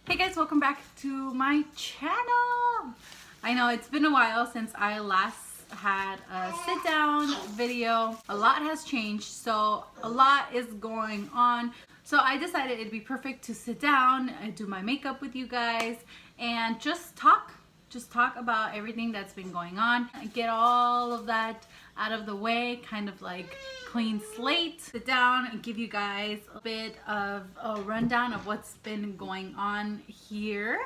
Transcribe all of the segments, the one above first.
Hey guys, welcome back to my channel. I know it's been a while since I last had a sit down video. A lot has changed, so a lot is going on. So I decided it'd be perfect to sit down and do my makeup with you guys and just talk about everything that's been going on. Get all of that out of the way, kind of like clean slate. Sit down and give you guys a bit of a rundown of what's been going on here.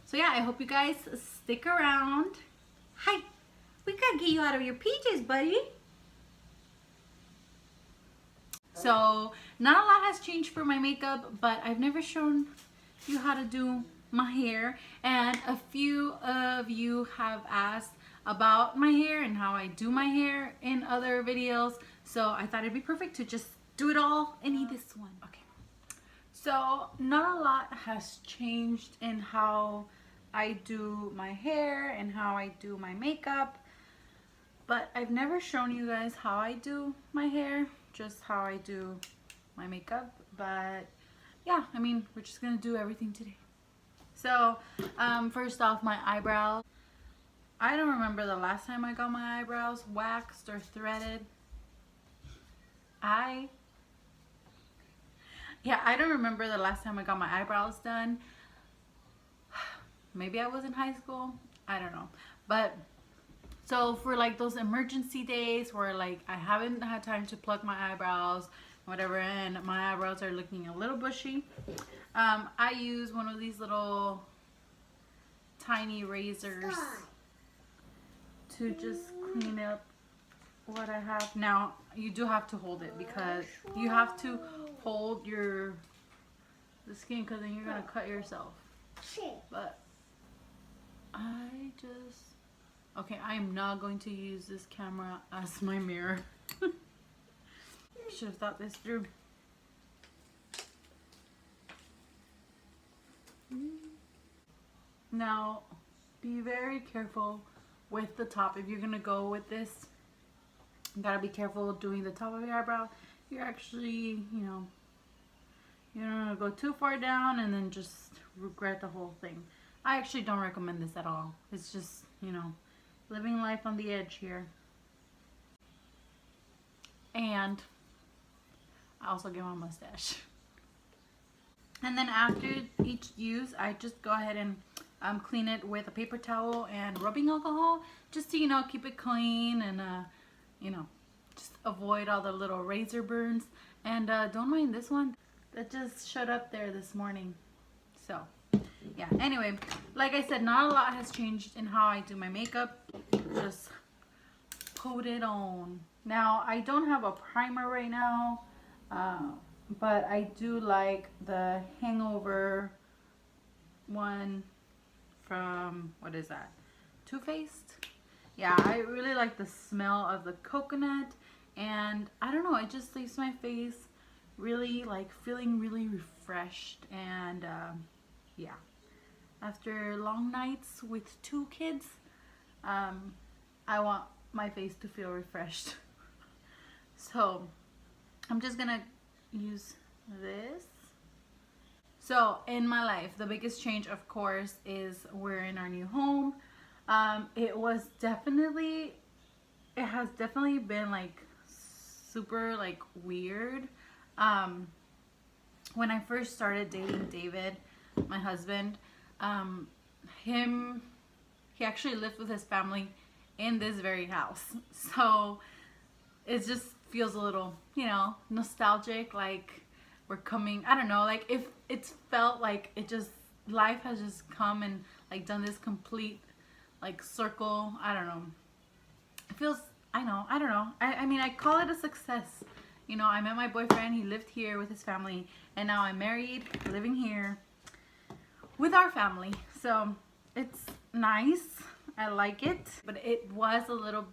So yeah, I hope you guys stick around. Hi, we gotta get you out of your PJs, buddy. So not a lot has changed for my makeup, but I've never shown you how to do my hair, and a few of you have asked about my hair and how I do my hair in other videos, so I thought it'd be perfect to just do it all in this one. Okay, so not a lot has changed in how I do my hair and how I do my makeup, but I've never shown you guys how I do my hair, just how I do my makeup. But yeah, I mean, we're just gonna do everything today. So first off, my eyebrows. I don't remember the last time I got my eyebrows waxed or threaded. I don't remember the last time I got my eyebrows done. Maybe I was in high school, I don't know. But so for like those emergency days where like I haven't had time to pluck my eyebrows, whatever, and my eyebrows are looking a little bushy, I use one of these little tiny razors to just clean up what I have. Now you do have to hold it, because you have to hold the skin, because then you're gonna cut yourself. But okay, I am not going to use this camera as my mirror. Should have thought this through. Now, be very careful with the top. If you're gonna go with this, you gotta be careful doing the top of your eyebrow. You're actually, you don't wanna go too far down and then just regret the whole thing. I actually don't recommend this at all. It's just, living life on the edge here. And I also get my mustache. And then after each use, I just go ahead and clean it with a paper towel and rubbing alcohol, just to keep it clean and just avoid all the little razor burns. And don't mind this one that just showed up there this morning. So yeah, anyway, like I said, not a lot has changed in how I do my makeup. Just put it on. Now I don't have a primer right now, but I do like the Hangover one from, what is that, Too Faced? Yeah, I really like the smell of the coconut, and I don't know, it just leaves my face really like feeling really refreshed. And yeah, after long nights with 2 kids, I want my face to feel refreshed. So I'm just gonna use this. So in my life, the biggest change, of course, is we're in our new home. It has definitely been like super like weird. When I first started dating David, my husband, he actually lived with his family in this very house. So it just feels a little, nostalgic, like we're coming, I don't know, like if it's felt like life has just come and like done this complete like circle. I don't know. It feels, I don't know. I mean, I call it a success. I met my boyfriend, he lived here with his family, and now I'm married, living here with our family. So it's nice. I like it, but it was a little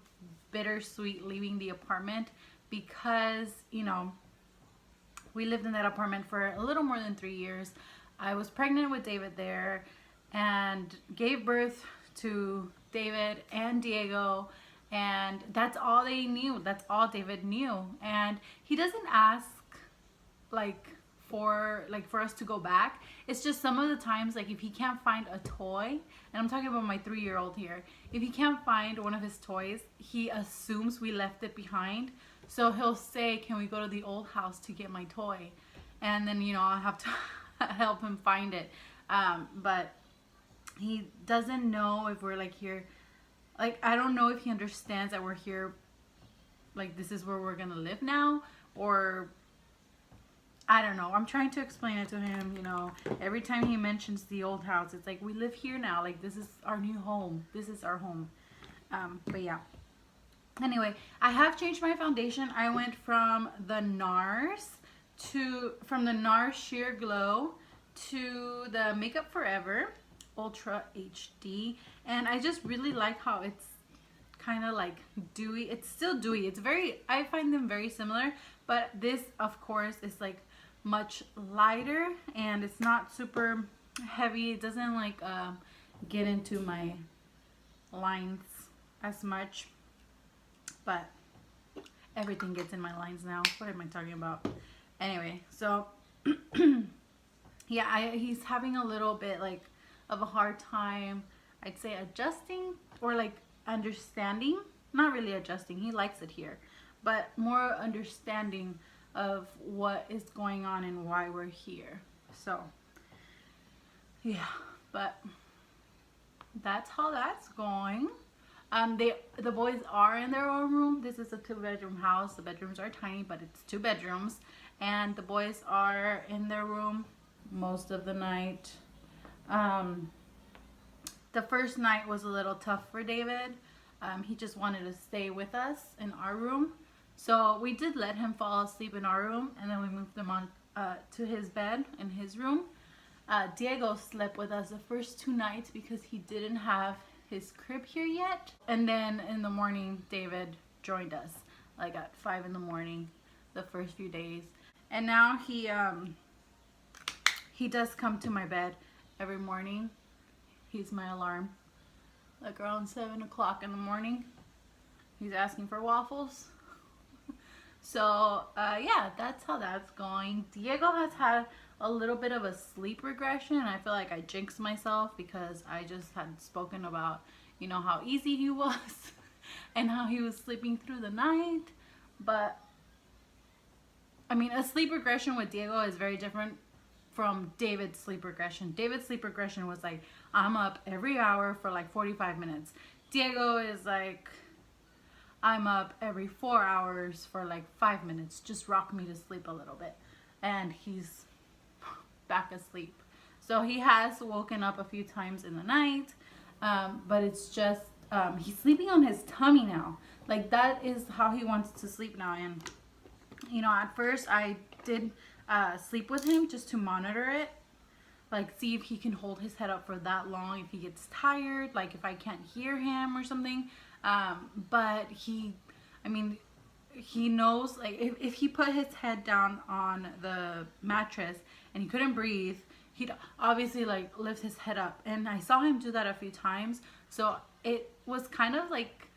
bittersweet leaving the apartment, because, we lived in that apartment for a little more than 3 years. I was pregnant with David there and gave birth to David and Diego, and that's all they knew. That's all David knew. And he doesn't ask like for us to go back. It's just some of the times, like if he can't find a toy, and I'm talking about my 3-year-old here, if he can't find one of his toys, he assumes we left it behind. So he'll say, can we go to the old house to get my toy? And then, you know, I'll have to help him find it. But he doesn't know if we're like here. Like, I don't know if he understands that we're here, like this is where we're gonna live now, or I don't know. I'm trying to explain it to him, you know. Every time he mentions the old house, it's like, we live here now. Like, this is our new home. This is our home. But yeah. Anyway, I have changed my foundation. I went from the NARS Sheer Glow to the Makeup Forever Ultra HD. And I just really like how it's kind of like dewy. It's still dewy. It's very, I find them very similar, but this of course is like much lighter and it's not super heavy. It doesn't like get into my lines as much, but everything gets in my lines now. What am I talking about? Anyway, so yeah, he's having a little bit like of a hard time, I'd say, adjusting or like understanding. Not really adjusting, he likes it here, but more understanding of what is going on and why we're here. So yeah, but that's how that's going. The boys are in their own room. This is a 2-bedroom house. The bedrooms are tiny, but it's 2 bedrooms, and the boys are in their room most of the night. The first night was a little tough for David. He just wanted to stay with us in our room. So we did let him fall asleep in our room, and then we moved him on to his bed in his room. Diego slept with us the first 2 nights because he didn't have his crib here yet. And then in the morning, David joined us like at 5 in the morning the first few days. And now he does come to my bed every morning. He's my alarm. Like around 7 o'clock in the morning, he's asking for waffles. So yeah, that's how that's going. Diego has had a little bit of a sleep regression, and I feel like I jinxed myself because I just had spoken about, you know, how easy he was and how he was sleeping through the night. But I mean, a sleep regression with Diego is very different from David's sleep regression. David's sleep regression was like, I'm up every hour for like 45 minutes. Diego is like, I'm up every 4 hours for like 5 minutes. Just rock me to sleep a little bit. And he's back asleep. So he has woken up a few times in the night. But it's just, he's sleeping on his tummy now. Like, that is how he wants to sleep now. And, you know, at first I did sleep with him just to monitor it. Like, see if he can hold his head up for that long, if he gets tired, like if I can't hear him or something. But he knows, like, if he put his head down on the mattress and he couldn't breathe, he'd obviously like lift his head up. And I saw him do that a few times. So it was kind of like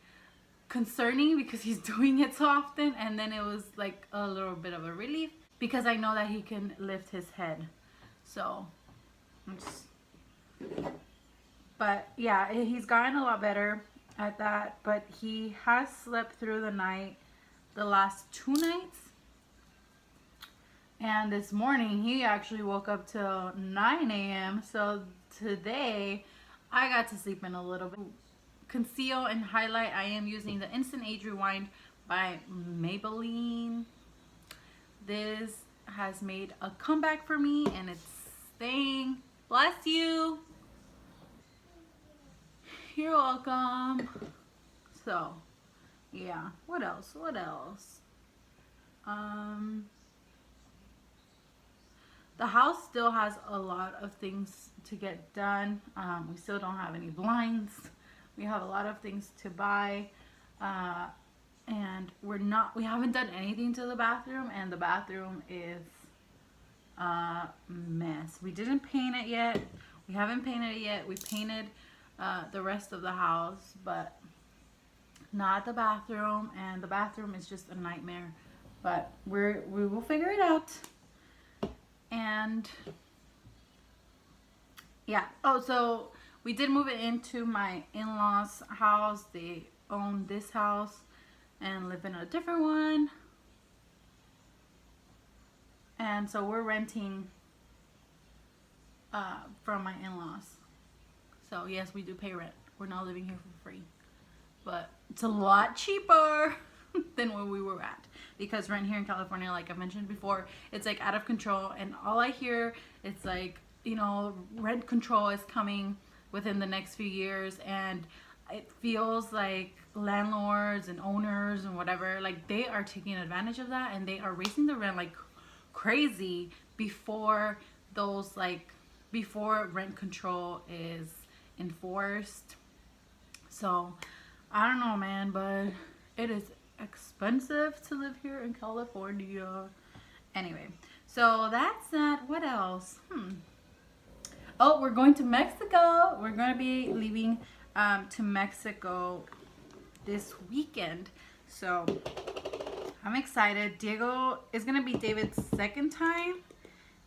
concerning because he's doing it so often. And then it was like a little bit of a relief because I know that he can lift his head. So, but yeah, he's gotten a lot better at that. But he has slept through the night the last 2 nights. And this morning he actually woke up till 9 a.m. So today I got to sleep in a little bit. Conceal and highlight, I am using the Instant Age Rewind by Maybelline. This has made a comeback for me and it's staying. Bless you. You're welcome. So yeah, what else? The house still has a lot of things to get done. We still don't have any blinds. We have a lot of things to buy. And we haven't done anything to the bathroom, and the bathroom is a mess. We didn't paint it yet. We haven't painted it yet. We painted the rest of the house, but not the bathroom, and the bathroom is just a nightmare. But we will figure it out. And yeah. Oh, so we did move it into my in-laws' house. They own this house and live in a different one. And so we're renting from my in-laws. So yes, we do pay rent. We're not living here for free. But it's a lot cheaper than where we were at. Because rent here in California, like I mentioned before, it's like out of control. And all I hear, it's like, you know, rent control is coming within the next few years. And it feels like landlords and owners and whatever, like they are taking advantage of that. And they are raising the rent like crazy before those, like, before rent control is enforced. So I don't know, man, but it is expensive to live here in California. Anyway, so that's that. What else? Oh, we're going to Mexico. We're going to be leaving to Mexico this weekend. So I'm excited. Diego is going to be David's second time.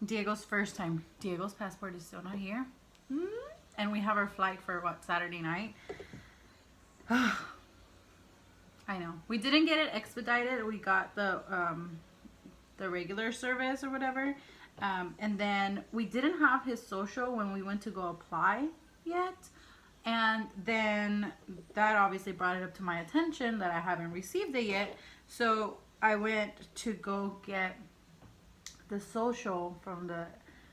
Diego's first time. Diego's passport is still not here. And we have our flight for what, Saturday night? I know. We didn't get it expedited. We got the regular service or whatever. And then we didn't have his social when we went to go apply yet. And then that obviously brought it up to my attention that I haven't received it yet. So I went to go get the social from the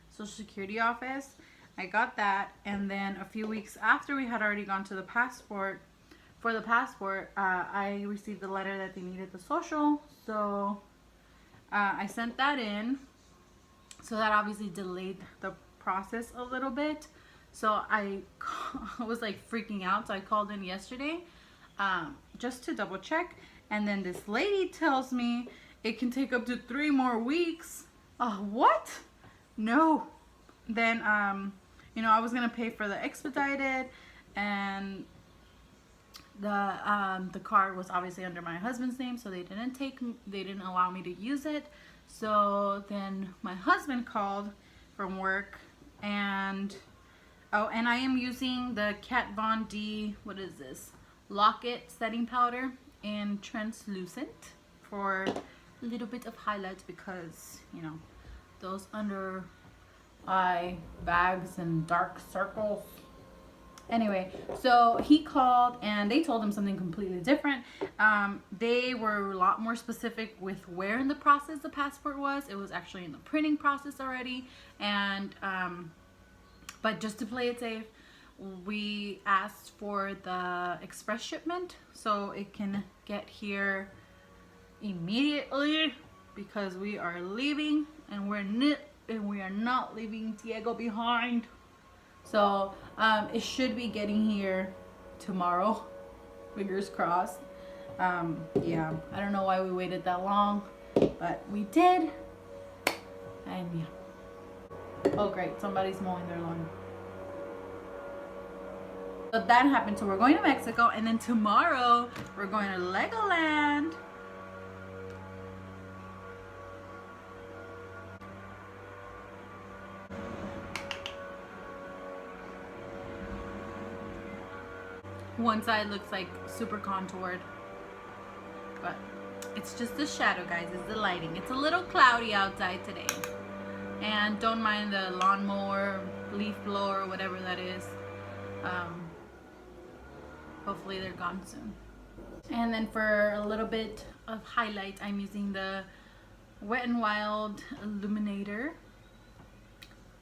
Social Security office. I got that, and then a few weeks after we had already gone to the passport, for the passport, I received the letter that they needed the social, so I sent that in. So that obviously delayed the process a little bit. So I was like freaking out, so I called in yesterday just to double check, and then this lady tells me it can take up to 3 more weeks. What? No. Then you know, I was gonna pay for the expedited, and the card was obviously under my husband's name, so they didn't allow me to use it. So then my husband called from work, and and I am using the Kat Von D, what is this, Lock-It setting powder in translucent for a little bit of highlights, because you know, those under eye bags and dark circles. Anyway, so he called and they told him something completely different. They were a lot more specific with where in the process the passport was. It was actually in the printing process already. And but just to play it safe, we asked for the express shipment so it can get here immediately, because we are leaving and we are not leaving Diego behind. So it should be getting here tomorrow, fingers crossed. Yeah, I don't know why we waited that long, but we did. And yeah. Oh great, somebody's mowing their lawn. So that happened. So we're going to Mexico, and then tomorrow we're going to Legoland. One side looks like super contoured, but it's just the shadow, guys. It's the lighting. It's a little cloudy outside today, and don't mind the lawnmower, leaf blower, whatever that is. Hopefully they're gone soon. And then for a little bit of highlight, I'm using the Wet n Wild Illuminator.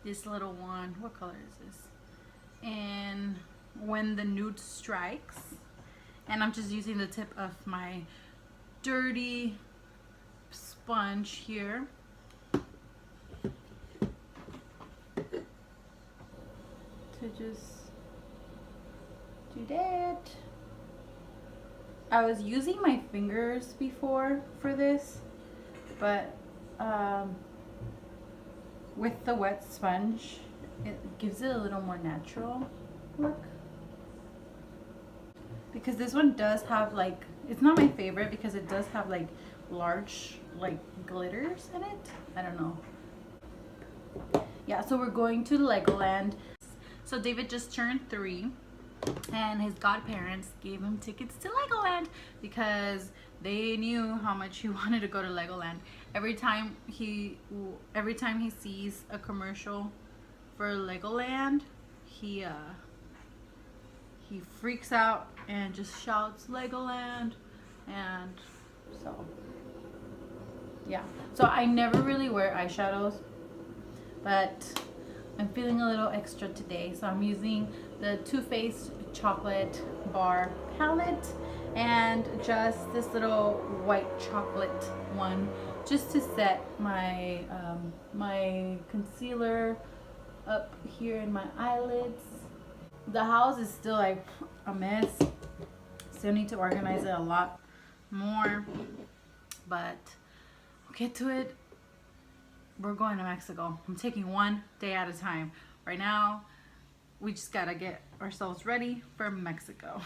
This little one. What color is this? And When the Nude Strikes. And I'm just using the tip of my dirty sponge here to just do that. I was using my fingers before for this, but with the wet sponge it gives it a little more natural look. Because this one does have, like, it's not my favorite because it does have like large like glitters in it. I don't know. yeah, so we're going to Legoland. So David just turned 3 and his godparents gave him tickets to Legoland because they knew how much he wanted to go to Legoland. Every time he sees a commercial for Legoland, he freaks out and just shouts Legoland. And so yeah, so I never really wear eyeshadows, but I'm feeling a little extra today, so I'm using the Too Faced chocolate bar palette and just this little white chocolate one just to set my my concealer up here in my eyelids. The house is still like a mess. Still need to organize it a lot more, but we'll get to it. We're going to Mexico. I'm taking one day at a time. Right now, we just gotta get ourselves ready for Mexico.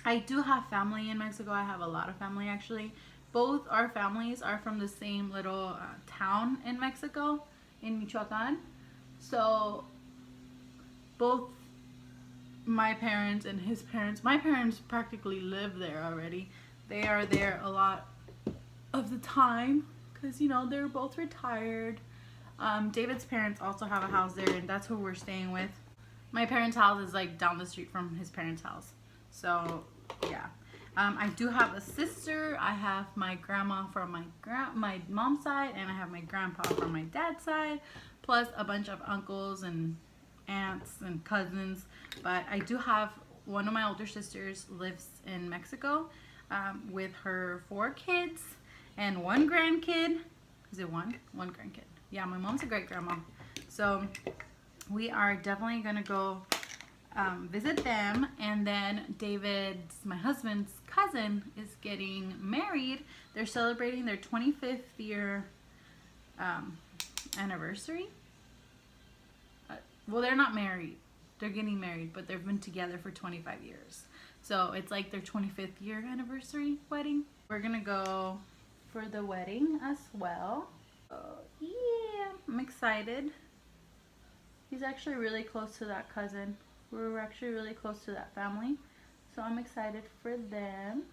I do have family in Mexico. I have a lot of family actually. Both our families are from the same little town in Mexico, in Michoacan. So both my parents and his parents, my parents practically live there already. They are there a lot of the time because, you know, they're both retired. David's parents also have a house there, and that's who we're staying with. My parents' house is like down the street from his parents' house. So yeah, I do have a sister. I have my grandma from my mom's side, and I have my grandpa from my dad's side, plus a bunch of uncles and aunts and cousins. But I do have one of my older sisters lives in Mexico with her 4 kids and 1 grandkid. Is it one grandkid? Yeah, my mom's a great grandma. So we are definitely gonna go visit them. And then David's, my husband's cousin, is getting married. They're celebrating their 25th year anniversary. Well, they're not married. They're getting married, but they've been together for 25 years. So it's like their 25th year anniversary wedding. We're gonna go for the wedding as well. Yeah, I'm excited. He's actually really close to that cousin. We're actually really close to that family. So I'm excited for them.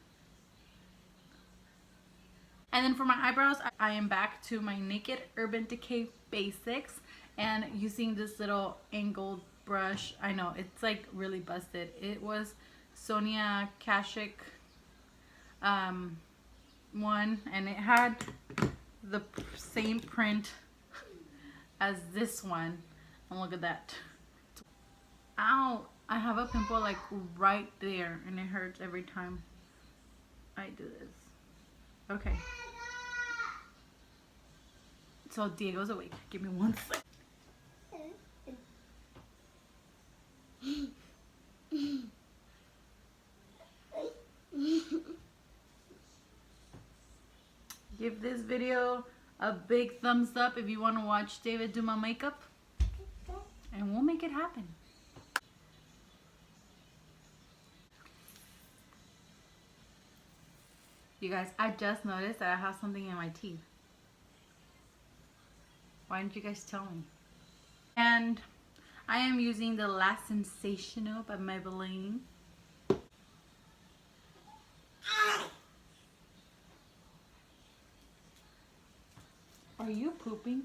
And then for my eyebrows, I am back to my Naked Urban Decay Basics and using this little angled brush. I know, it's like really busted. It was Sonia Kashuk one, and it had the same print as this one. And look at that. Ow! I have a pimple like right there, and it hurts every time I do this. Okay. So Diego's awake. Give me 1 second. Give this video a big thumbs up if you want to watch David do my makeup, and we'll make it happen. You guys, I just noticed that I have something in my teeth. Why didn't you guys tell me? And I am using the Last Sensational by Maybelline. Are you pooping?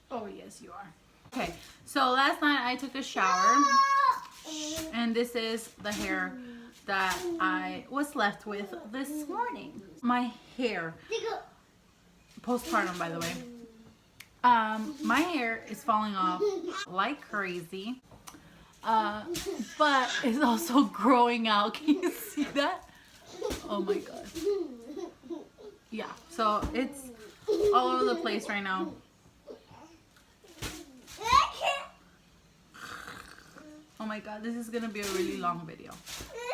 Oh, yes, you are. Okay, so last night I took a shower, and this is the hair that I was left with this morning. My hair, postpartum by the way, my hair is falling off like crazy, but it's also growing out. Can you see that? Oh my god. Yeah, so it's all over the place right now. Oh my god, this is gonna be a really long video.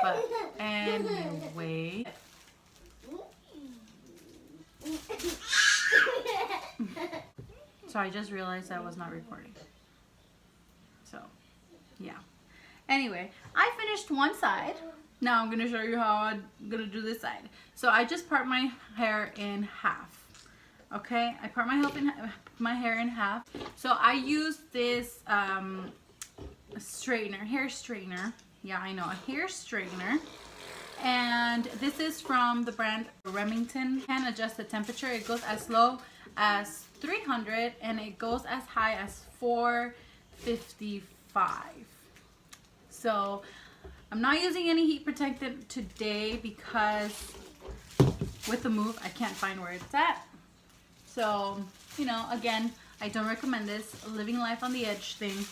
But anyway. So I just realized I was not recording. So, yeah. Anyway, I finished one side. Now I'm gonna show you how I'm gonna do this side. So I just part my hair in half. Okay, I part my hair in half. So I use this straightener, hair straightener. Yeah, I know, a hair straightener. And this is from the brand Remington. Can adjust the temperature. It goes as low as 300 and it goes as high as 455. So I'm not using any heat protectant today because with the move I can't find where it's at. So, you know, again, I don't recommend this living life on the edge thing.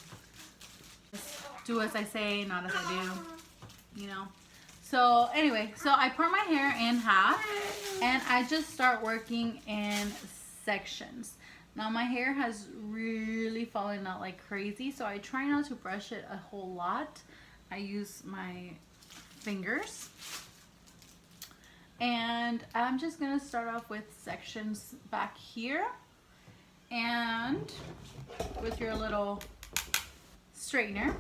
Just do as I say, not as I do, you know. So anyway, so I part my hair in half and I just start working in sections. Now my hair has really fallen out like crazy, so I try not to brush it a whole lot. I use my fingers. And I'm just gonna start off with sections back here. And with your little straightener,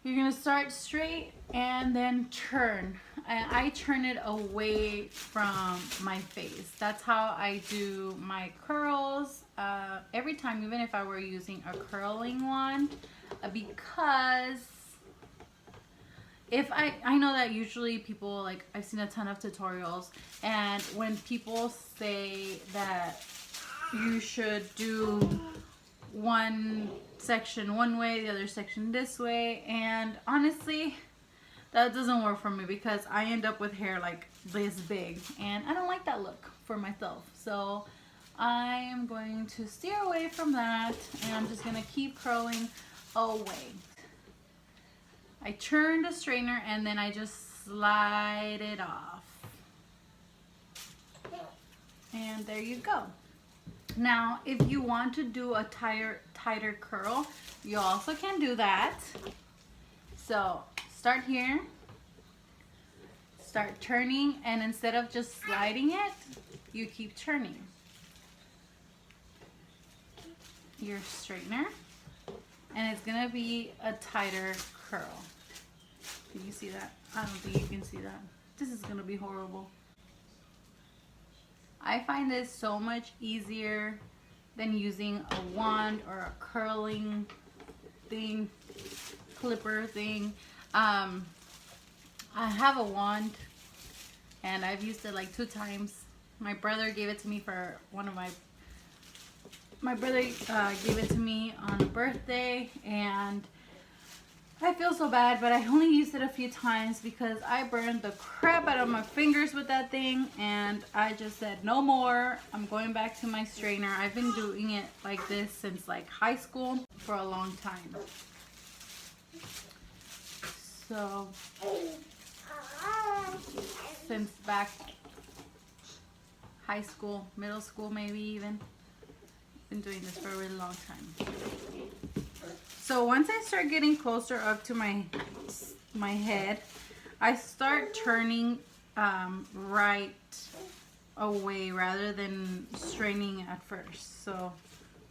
you're gonna start straight and then turn. And I turn it away from my face. That's how I do my curls every time, even if I were using a curling wand, because if I know that usually people, like, I've seen a ton of tutorials, and when people say that you should do one section one way, the other section this way, and honestly that doesn't work for me because I end up with hair like this big and I don't like that look for myself. So I am going to steer away from that and I'm just gonna keep curling away. I turn the straightener and then I just slide it off. And there you go. Now, if you want to do a tighter curl, you also can do that. So start here, start turning, and instead of just sliding it, you keep turning your straightener, and it's gonna be a tighter curl. Can you see that? I don't think you can see that. This is gonna be horrible. I find this so much easier than using a wand or a curling thing, clipper thing. I have a wand and I've used it like 2 times. My brother gave it to me for one of my brother gave it to me on a birthday, and I feel so bad, but I only used it a few times because I burned the crap out of my fingers with that thing, and I just said no more. I'm going back to my straightener. I've been doing it like this since like high school for a long time. So since back high school, middle school maybe even. Been doing this for a really long time. So once I start getting closer up to my head, I start turning right away rather than straightening at first. So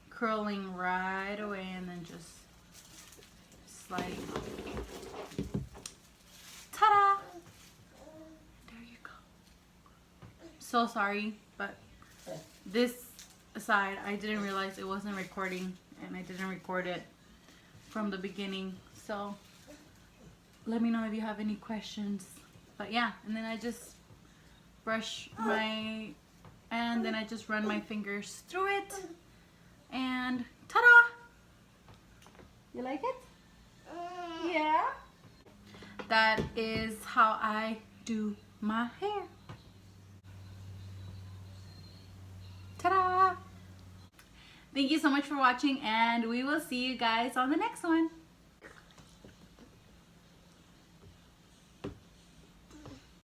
curling right away and then just sliding off. Ta-da! There you go. So sorry, but this side I didn't realize it wasn't recording, and I didn't record it from the beginning. So let me know if you have any questions. But yeah, and then I just brush and then I just run my fingers through it, and ta-da! You like it? Yeah. That is how I do my hair. Ta-da! Thank you so much for watching, and we will see you guys on the next one.